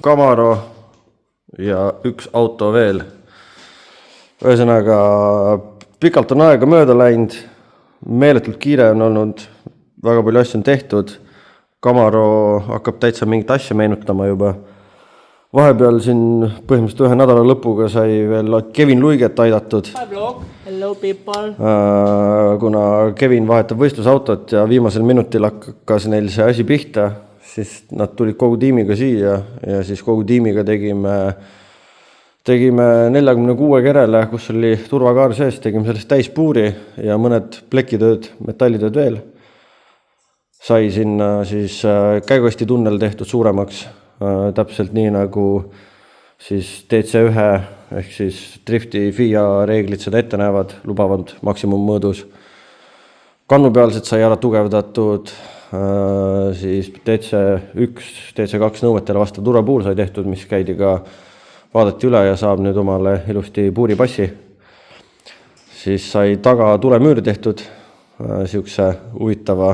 Camaro ja üks auto veel. Ühesõnaga, pikalt on aega mööda läinud, meeletult kiire on olnud, väga palju asju on tehtud. Camaro hakkab täitsa mingit asja meenutama juba. Vahepeal siin põhimõtteliselt ühe nädala lõpuga sai veel Kevin Luiget aidatud. Hi vlog, hello people. Kuna Kevin vahetab võistlusautot ja viimasel minutil hakkas neil see asi pihta, siis nad tulid kogu tiimiga siia ja siis kogu tiimiga tegime 46 kerele, kus oli turvakaar sees, tegime sellest täispuuri ja mõned plekitööd, metallitööd veel. Sai sinna siis käiguhästi tunnel tehtud suuremaks, täpselt nii nagu siis DC1 ehk siis drifti FIA reeglid seda ette näevad, lubavad maksimummõõdus. Kannupealsed sai ära tugevdatud, siis DC1, DC2 nõuetele vastav turvapuur sai tehtud, mis käidi ka vaadati üle ja saab nüüd omale ilusti puuripassi. Siis sai taga tulemüüri tehtud, siukse huvitava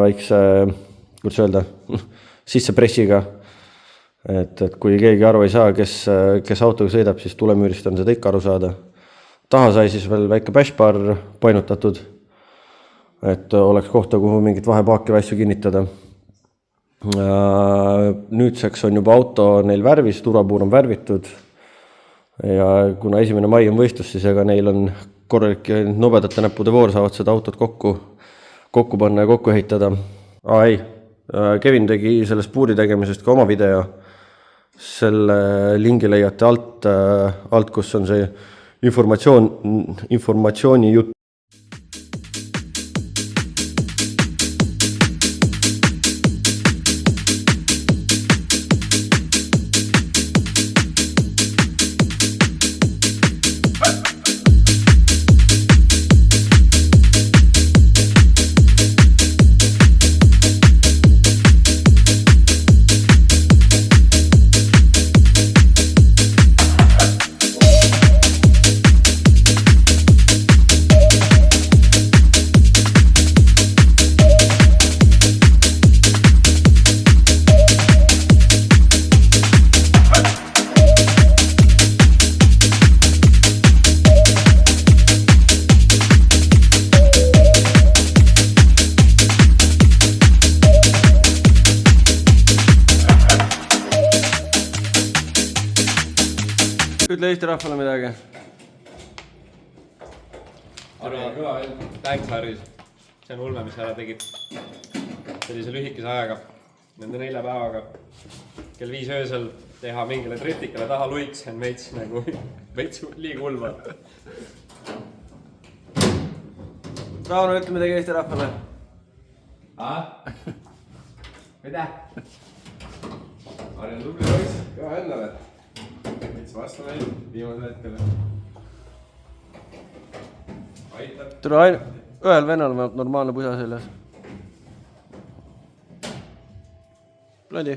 väikse, kuidas öelda, sisse pressiga. Et kui keegi aru ei saa, kes autoga sõidab, siis tulemüürist on seda ikka aru saada. Taha sai siis veel väike bashbar painutatud, et oleks kohta, kuhu mingit vahepaaki või asju kinnitada. Nüüdseks on juba auto neil värvis, turvapuur on värvitud ja kuna 1. mai on võistlus, siis ega neil on korralik nobedate näppude voor, saavad seda autot kokku panna ja kokku ehitada. Kevin tegi sellest puuri tegemisest ka oma video. Selle lingi leiate alt, kus on see informatsiooni jutt. Ütle Eesti rahvale midagi. Thanks, Haris. See on ulme, mis sa ära tegid. Sellise lühikese ajaga, nende 4 päevaga. Kell 5 öösel teha mingile driftikale taha luiks, on veits nagu liiga ulma. Rauno, ütle midagi Eesti rahvale. Mida? Harjan tubli roiks, kõva endale. Veits vastu meil, viimasel hetkel. Aitab. Tule ühel vennal on normaalne pusa seljas. Pladi.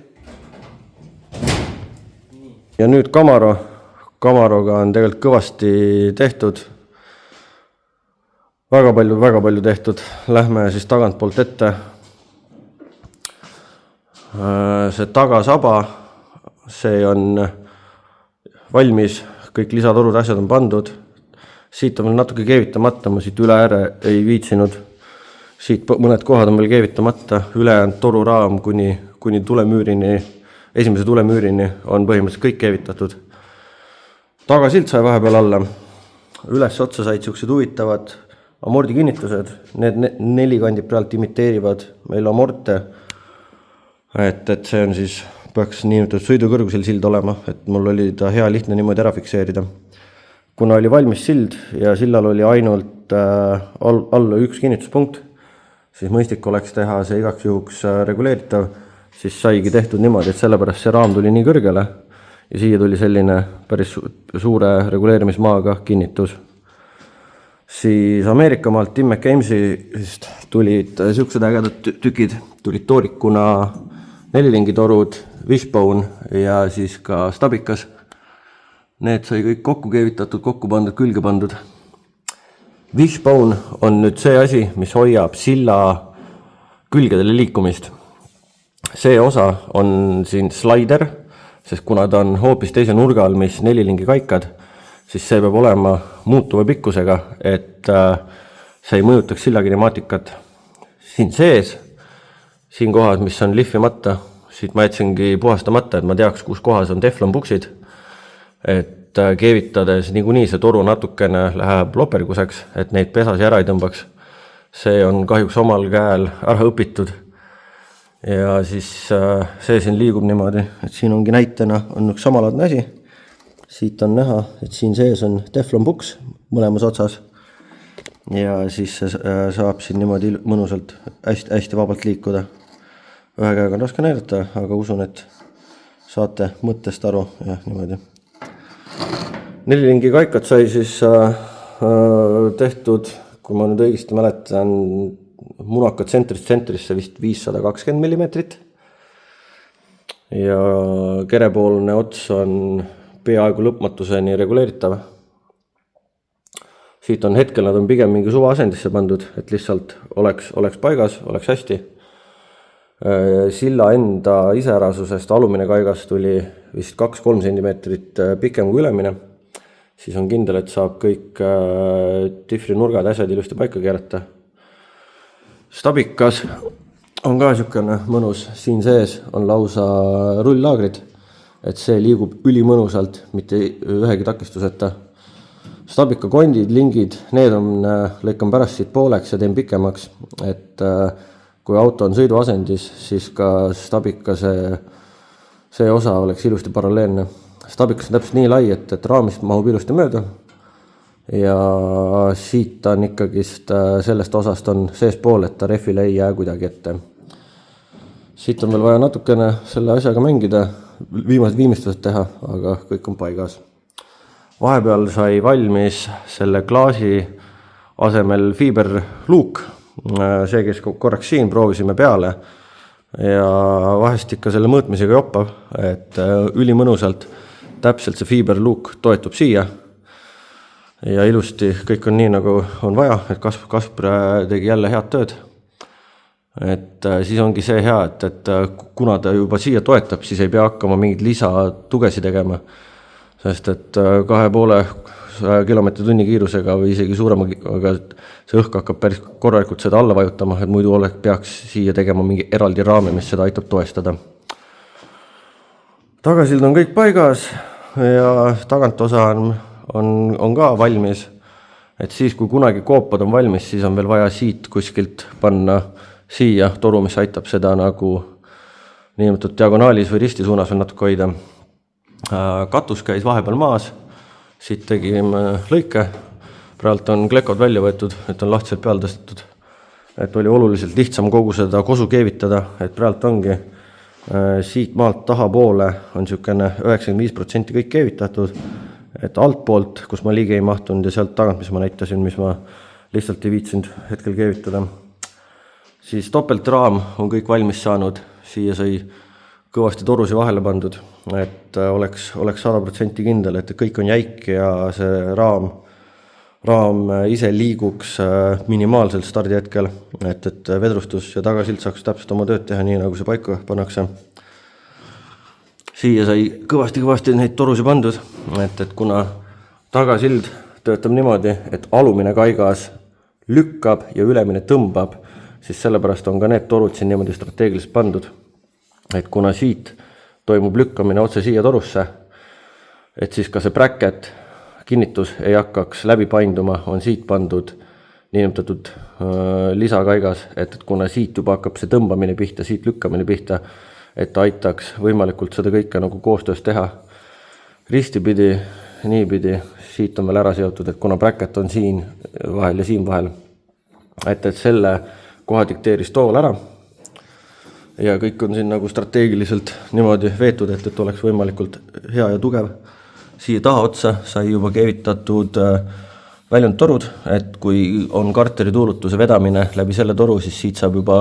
Ja nüüd Camaro. Camaroga on tegelikult kõvasti tehtud. Väga palju tehtud. Lähme siis tagantpoolt ette. See tagasaba, see on valmis, kõik lisatorud asjad on pandud. Siit on veel natuke keevitamata, ma siit üle ääre ei viitsinud. Siit mõned kohad on veel keevitamata, ülejäänud toruraam kuni tulemüürini, esimese tulemüürini on põhimõtteliselt kõik keevitatud. Tagasilt sai vahepeal alla. Üles otsa said siuksed huvitavad amordikinnitused. Need 4 kandi pealt imiteerivad meil amorte. Et see on siis, peaks niinimetatud sõidukõrgusel sild olema, et mul oli ta hea lihtne niimoodi ära fikseerida. Kuna oli valmis sild ja sillal oli ainult alla 1 kinnituspunkt, siis mõistlik oleks teha see igaks juhuks reguleeritav, siis saigi tehtud niimoodi, et sellepärast see raam tuli nii kõrgele ja siia tuli selline päris suure reguleerimismaaga kinnitus. Siis Ameerika maalt Tim McAmesist tulid siuksed ägedad tükid, tulid toorikuna 4-lingi torud, wishbone ja siis ka stabikas. Need sai kõik kokku keevitatud, kokku pandud, külge pandud. Wishbone on nüüd see asi, mis hoiab silla külgedele liikumist. See osa on siin slider, sest kuna ta on hoopis teise nurga all, mis 4 lingi kaikad, siis see peab olema muutuva pikkusega, et see ei mõjutaks sillakinemaatikat siin sees, siin kohas, mis on lihvimata, siit ma jätsingi puhastamata, et ma teaks, kus kohas on teflon puksid, et keevitades niikuinii see toru natukene läheb loperikuseks, et neid pesasi ära ei tõmbaks. See on kahjuks omal käel ära õpitud. Ja siis see siin liigub niimoodi, et siin ongi näitena on üks samalaadne asi. Siit on näha, et siin sees on teflon puks mõlemas otsas. Ja siis see saab siin niimoodi mõnusalt hästi vabalt liikuda. Ühe käega on raske näidata, aga usun, et saate mõttest aru ja niimoodi. 4 lingi kaikad sai siis tehtud, kui ma nüüd õigesti mäletan, munaka tsentrisse vist 520 millimeetrit. Ja kerepoolne ots on peaaegu lõpmatuseni reguleeritav. Siit on hetkel nad on pigem mingi suva asendisse pandud, et lihtsalt oleks paigas, oleks hästi. Silla enda iseärasusest alumine kaigas tuli vist 2-3 sentimeetrit pikem kui ülemine. Siis on kindel, et saab kõik tifri nurgad asjad ilusti paika keerata. Stabikas on ka niisugune mõnus, siin sees on lausa rull-laagrid, et see liigub ülimõnusalt, mitte ühegi takistuseta. Stabika kondid, lingid, need on, lõikan pärast siit pooleks ja teen pikemaks, et kui auto on sõiduasendis, siis ka Stabika see osa oleks ilusti paralleelne. Stabikas on täpselt nii lai, et raamist mahub ilusti mööda ja siit on ikkagist sellest osast on sees pool, et ta rehvile ei jää kuidagi ette. Siit on veel vaja natukene selle asjaga mängida, viimistlused teha, aga kõik on paigas. Vahepeal sai valmis selle klaasi asemel fiiberluuk, see, kes korraks siin proovisime peale ja vahest ikka selle mõõtmisega joppab, et ülimõnusalt täpselt see fiiberluuk toetub siia ja ilusti kõik on nii, nagu on vaja, et Kaspar tegi jälle head tööd. Et siis ongi see hea, et kuna ta juba siia toetab, siis ei pea hakkama mingid lisatugesi tegema, sest et 2,5 kilomeetri/tunni kiirusega või isegi suurema, aga see õhk hakkab päris korralikult seda alla vajutama, et muidu peaks siia tegema mingi eraldi raami, mis seda aitab toestada. Tagasild on kõik paigas ja tagantosa on ka valmis, et siis kui kunagi koopad on valmis, siis on veel vaja siit kuskilt panna siia toru, mis aitab seda nagu niimoodi diagonaalis või risti suunas veel natuke hoida. Katus käis vahepeal maas, siit tegime lõike, praegu on klekod välja võetud, et on lahtiselt peal tõstetud, et oli oluliselt lihtsam kogu seda kosu keevitada, et praegu ongi siit maalt taha poole on niisugune 95% kõik keevitatud, et alt poolt, kus ma liigi ei mahtunud ja sealt tagant, mis ma näitasin, mis ma lihtsalt ei viitsinud hetkel keevitada. Siis topeltraam on kõik valmis saanud, siia sai kõvasti torusi vahele pandud, et oleks 100% kindel, et kõik on jäik ja see raam ise liiguks minimaalselt stardi hetkel, et vedrustus ja tagasild saaks täpselt oma tööd teha nii, nagu see paika pannakse. Siia sai kõvasti neid torusi pandud, et kuna tagasild töötab niimoodi, et alumine kaigas lükkab ja ülemine tõmbab, siis sellepärast on ka need torud siin niimoodi strateegiliselt pandud. Et kuna siit toimub lükkamine otse siia torusse, et siis ka see bracket kinnitus ei hakkaks läbi painduma, on siit pandud niinimetatud lisakaigas, et kuna siit juba hakkab see tõmbamine pihta, siit lükkamine pihta, et aitaks võimalikult seda kõike nagu koostöös teha. Ristipidi, niipidi, siit on veel ära seotud, et kuna bracket on siin vahel ja siin vahel, et selle koha dikteeris tool ära ja kõik on siin nagu strateegiliselt niimoodi veetud, et oleks võimalikult hea ja tugev. Siia taha otsa sai juba keevitatud väljundtorud, et kui on karteri tuulutuse vedamine läbi selle toru, siis siit saab juba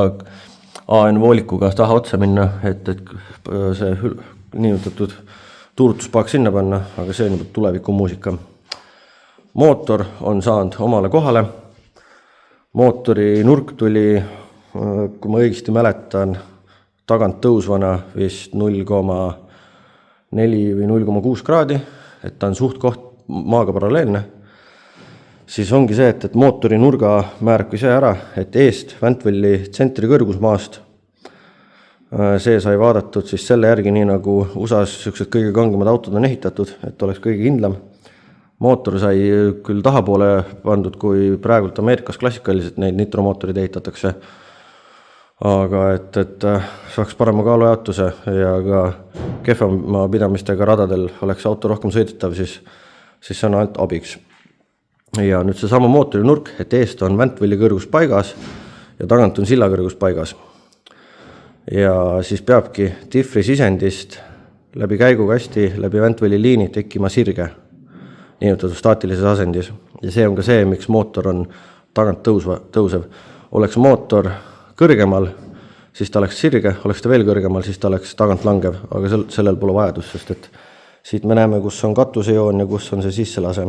AN voolikuga taha otsa minna, et see niinimetatud tuulutuspaak sinna panna, aga see on juba tuleviku muusika. Mootor on saanud omale kohale. Mootori nurk tuli, kui ma õigesti mäletan, tagant tõusvana vist 0,5 4 või 0,6 kraadi, et ta on suht koht maaga paralleelne, siis ongi see, et mootori nurga määrabki see ära, et eest Ventwelli tsentri kõrgusmaast. See sai vaadatud siis selle järgi, nii nagu USA-s sellised kõige kangemad autod on ehitatud, et oleks kõige kindlam. Mootor sai küll tahapoole pandud, kui praegult Ameerikas klassikaliselt neid nitromootorid ehitatakse, aga et saaks parema kaalujaotuse ja ka kehvema pidamistega radadel oleks auto rohkem sõidetav, siis see on ainult abiks. Ja nüüd see sama mootori nurk, et eest on Ventwelli kõrgus paigas ja tagant on silla kõrgus paigas. Ja siis peabki diffri sisendist läbi käigukasti, läbi Ventwelli liini tekkima sirge, niinimetatud staatilises asendis. Ja see on ka see, miks mootor on tagant tõusev. Oleks mootor kõrgemal, siis ta oleks sirge, oleks ta veel kõrgemal, siis ta oleks tagant langev, aga sellel pole vajadus, sest et siit me näeme, kus on katusejoon ja kus on see sisselase.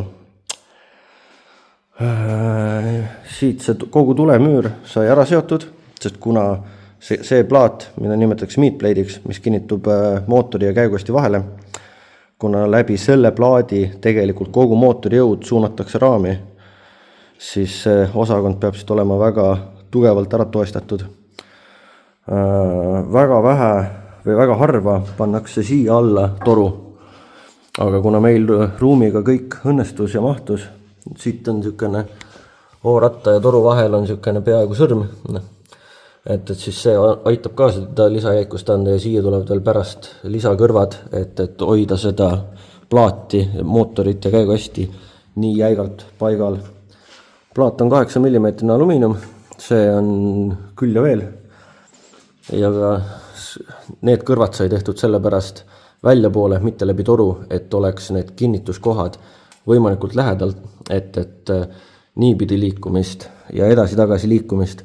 Siit see kogu tulemüür sai ära seotud, sest kuna see plaat, mida nimetatakse meatplate'iks, mis kinnitub mootori ja käigukasti vahele, kuna läbi selle plaadi tegelikult kogu mootori jõud suunatakse raami, siis see osakond peab siit olema väga tugevalt ära toestatud. Väga vähe või väga harva pannakse siia alla toru, aga kuna meil ruumiga kõik õnnestus ja mahtus, siit on niisugune O-ratta ja toru vahel on niisugune peaaegu sõrm, et siis see aitab ka seda lisajäikust anda ja siia tulevad veel pärast lisakõrvad, et hoida seda plaati, mootorit ja käigukasti nii jäigalt paigal. Plaat on 8 mm alumiinium, see on küll ja veel. Ja ka need kõrvad sai tehtud sellepärast välja poole, mitte läbi toru, et oleks need kinnituskohad võimalikult lähedalt, et niipidi liikumist ja edasi-tagasi liikumist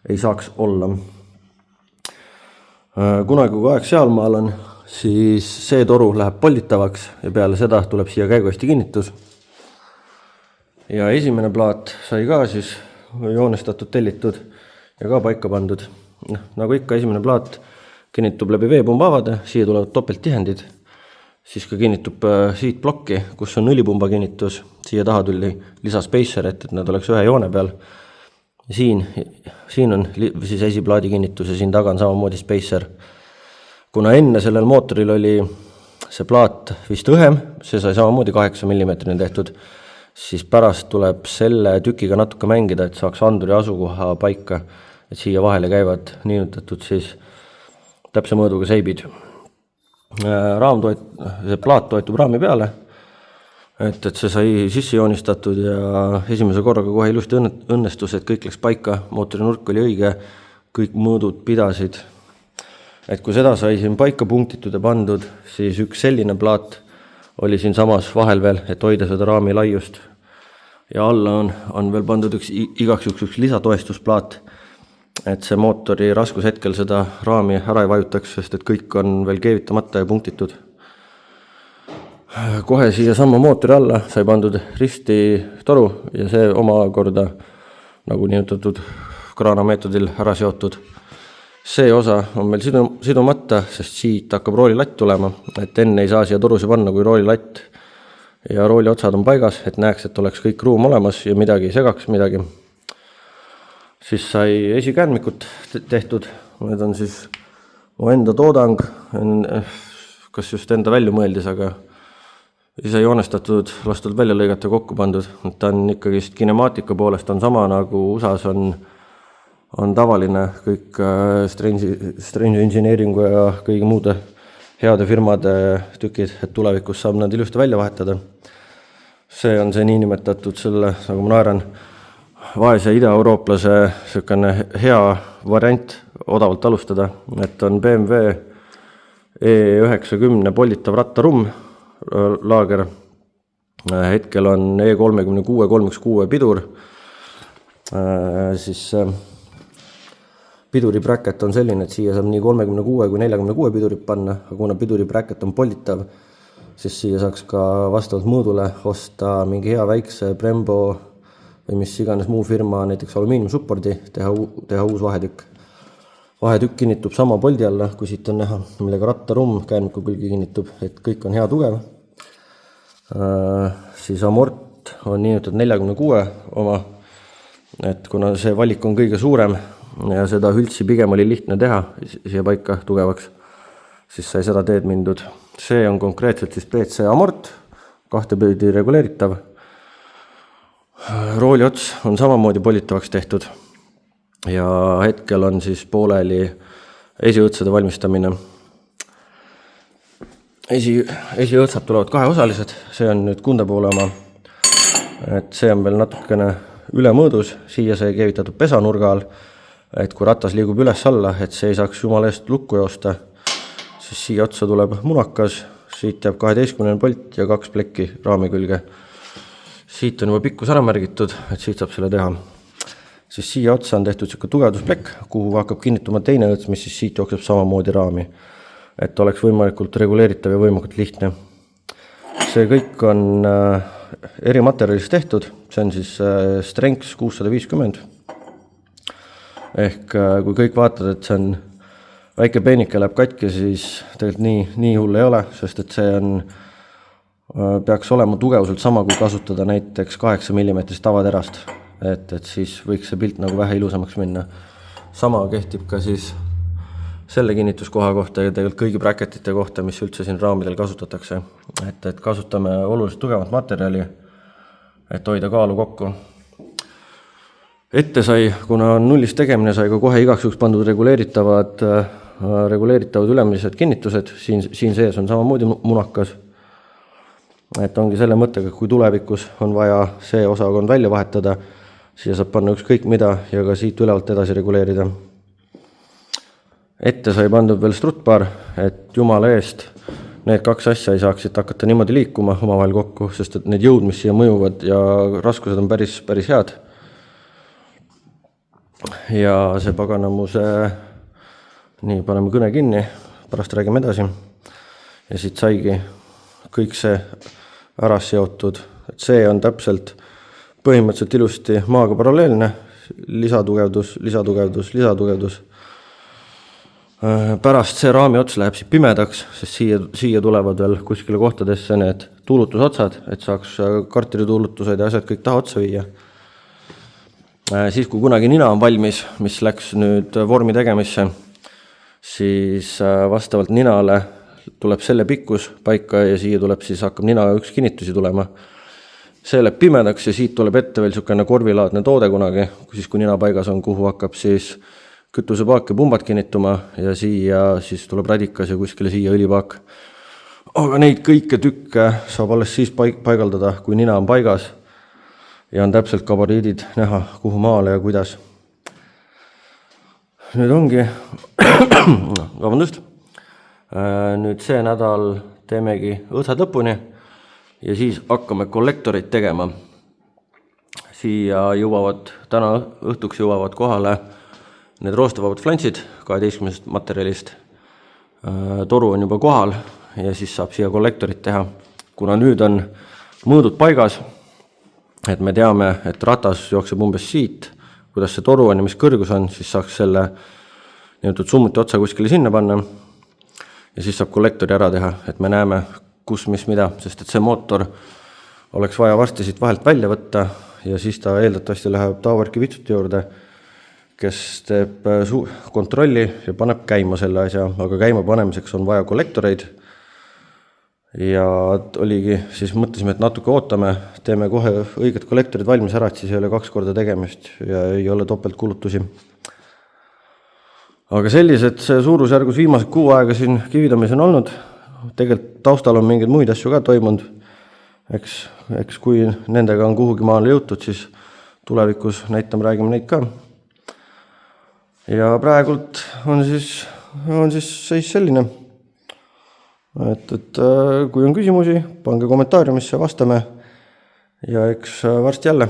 ei saaks olla. Kunagi kui aeg sealmaal on, siis see toru läheb polditavaks ja peale seda tuleb siia käigukasti kinnitus. Ja esimene plaat sai ka siis joonestatud, tellitud ja ka paika pandud. Nagu ikka esimene plaat kinnitub läbi veepumbavade, siia tulevad topelttihendid, siis ka kinnitub siit plokki, kus on õlipumba kinnitus, siia taha tuli lisaspacer, et nad oleks ühe joone peal. Siin on siis esiplaadi kinnitus ja siin taga on samamoodi spacer. Kuna enne sellel mootoril oli see plaat vist õhem, see sai samamoodi 8 mm tehtud, siis pärast tuleb selle tükiga natuke mängida, et saaks anduri asukoha paika, et siia vahele käivad niinutatud siis täpse mõõduga seibid. See plaat toetub raami peale, et see sai sisse joonistatud ja esimese korraga kohe ilusti õnnestus, et kõik läks paika, mootori nurk oli õige, kõik mõõdud pidasid. Et kui seda sai siin paika punktitud ja pandud, siis üks selline plaat oli siin samas vahel veel, et hoida seda raami laiust. Ja alla on veel pandud igaks üks lisatoestusplaat, et see mootori raskushetkel seda raami ära ei vajutaks, sest et kõik on veel keevitamata ja punktitud. Kohe siia sama mootori alla sai pandud risti toru ja see omakorda nagu niinutatud kraanameetodil ära seotud. See osa on meil sidumata, sest siit hakkab roolilatt tulema, et enne ei saa siia torusi panna, kui roolilatt ja rooli otsad on paigas, et näeks, et oleks kõik ruum olemas ja midagi ei segaks midagi. Siis sai esikäänmikud tehtud, need on siis mu enda toodang, kas just enda välja mõeldis, aga ise joonestatud, lastud välja lõigata kokku pandud. Ta on ikkagi kinemaatika poolest on sama nagu USA-s on tavaline kõik Strange Engineeringu ja kõigi muude heade firmade tükid, et tulevikus saab nad ilusti välja vahetada. See on see niinimetatud selle, nagu ma naeran, vaese ida-eurooplase selline hea variant odavalt alustada, et on BMW E90 polditav rattarumm laager. Hetkel on E36 3x6 pidur. Siis piduri bracket on selline, et siia saab nii 36 kui 46 pidurit panna, aga kuna piduri bracket on polditav, siis siia saaks ka vastavalt mõõdule osta mingi hea väikse Brembo või mis iganes muu firma, näiteks alumiiniumsuppordi, teha uus vahetükk. vahetükk kinnitub sama poldi alla, kui siit on näha, millega rattarumm käänmiku külge kinnitub, et kõik on hea tugev. Siis amort on niinimetatud 46 oma, et kuna see valik on kõige suurem ja seda hültsi pigem oli lihtne teha siia paika tugevaks, siis sai seda teed mindud. See on konkreetselt siis BC amort, kahtepidi reguleeritav. Rooli ots on samamoodi politavaks tehtud ja hetkel on siis pooleli esiõõtsade valmistamine. Esiõõtsad tulevad kaheosalised, see on nüüd Kunde poole oma, et see on veel natukene ülemõõdus, siia sai keevitatud pesanurga all, et kui ratas liigub üles-alla, et see ei saaks jumala eest lukku joosta, siis siia otsa tuleb munakas, siit jääb 12 polt ja 2 plekki raami külge. Siit on juba pikkus ära märgitud, et siit saab selle teha. Siis siia otsa on tehtud selline tugevdusplekk, kuhu hakkab kinnituma teine õõts, mis siis siit jookseb samamoodi raami, et oleks võimalikult reguleeritav ja võimalikult lihtne. See kõik on eri materjalist tehtud, see on siis Strengths 650. Ehk kui kõik vaatad, et see on väike peenike läheb katki, siis tegelikult nii hull ei ole, sest et see on, peaks olema tugevuselt sama, kui kasutada näiteks 8 mm tavaterast, et siis võiks see pilt nagu vähe ilusamaks minna. Sama kehtib ka siis selle kinnituskoha kohta ja tegelikult kõigi bracketite kohta, mis üldse siin raamidel kasutatakse. Et kasutame oluliselt tugevat materjali, et hoida kaalu kokku. Ette sai, kuna nullist tegemine, sai ka kohe igaks juhuks pandud reguleeritavad ülemised kinnitused. Siin sees on samamoodi munakas. Et ongi selle mõttega, kui tulevikus on vaja see osakond välja vahetada, siia saab panna ükskõik mida ja ka siit ülevalt edasi reguleerida. Ette sai pandud veel strutbar, et jumala eest need 2 asja ei saaksid hakata niimoodi liikuma omavahel kokku, sest et need jõud, mis siia mõjuvad ja raskused on päris head. Ja see paganamuse, nii paneme kõne kinni, pärast räägime edasi. Ja siit saigi kõik see ära seotud, et see on täpselt põhimõtteliselt ilusti maaga paralleelne, lisatugevdus. Pärast see raami ots läheb siit pimedaks, sest siia tulevad veel kuskile kohtadesse need tuulutusotsad, et saaks kartulituulutused ja asjad kõik taha otsa viia. Siis kui kunagi nina on valmis, mis läks nüüd vormi tegemisse, siis vastavalt ninale tuleb selle pikkus paika ja siia tuleb siis hakkab nina üks kinnitusi tulema. See läheb pimedaks ja siit tuleb ette veel niisugune korvilaadne toode kunagi, siis kui nina paigas on, kuhu hakkab siis kütusepaak ja pumbad kinnituma ja siia siis tuleb radikas ja kuskile siia õlipaak. Aga neid kõike tükke saab alles siis paigaldada, kui nina on paigas ja on täpselt gabariidid näha, kuhu maale ja kuidas. Nüüd ongi, vabandust, nüüd see nädal teemegi õõtsad lõpuni ja siis hakkame kollektorit tegema. Siia täna õhtuks jõuavad kohale need roostevabad flantsid 12 materjalist. Toru on juba kohal ja siis saab siia kollektorit teha. Kuna nüüd on mõõdud paigas, et me teame, et ratas jookseb umbes siit, kuidas see toru on ja mis kõrgus on, siis saaks selle summuti otsa kuskile sinna panna ja siis saab kollektori ära teha, et me näeme, kus, mis, mida, sest et see mootor oleks vaja varsti siit vahelt välja võtta ja siis ta eeldatavasti läheb Tauerki vitsuti juurde, kes teeb kontrolli ja paneb käima selle asja, aga käima panemiseks on vaja kollektoreid ja oligi, siis mõtlesime, et natuke ootame, teeme kohe õiged kollektorid valmis ära, et siis ei ole 2 korda tegemist ja ei ole topeltkulutusi. Aga sellised suurusjärgus viimased 6 aega siin kividamis on olnud, tegelikult taustal on mingeid muid asju ka toimunud, eks kui nendega on kuhugi maale jõutud, siis tulevikus räägime neid ka. Ja praegult on siis seis selline, et kui on küsimusi, pange kommentaariumisse, vastame ja eks varsti jälle.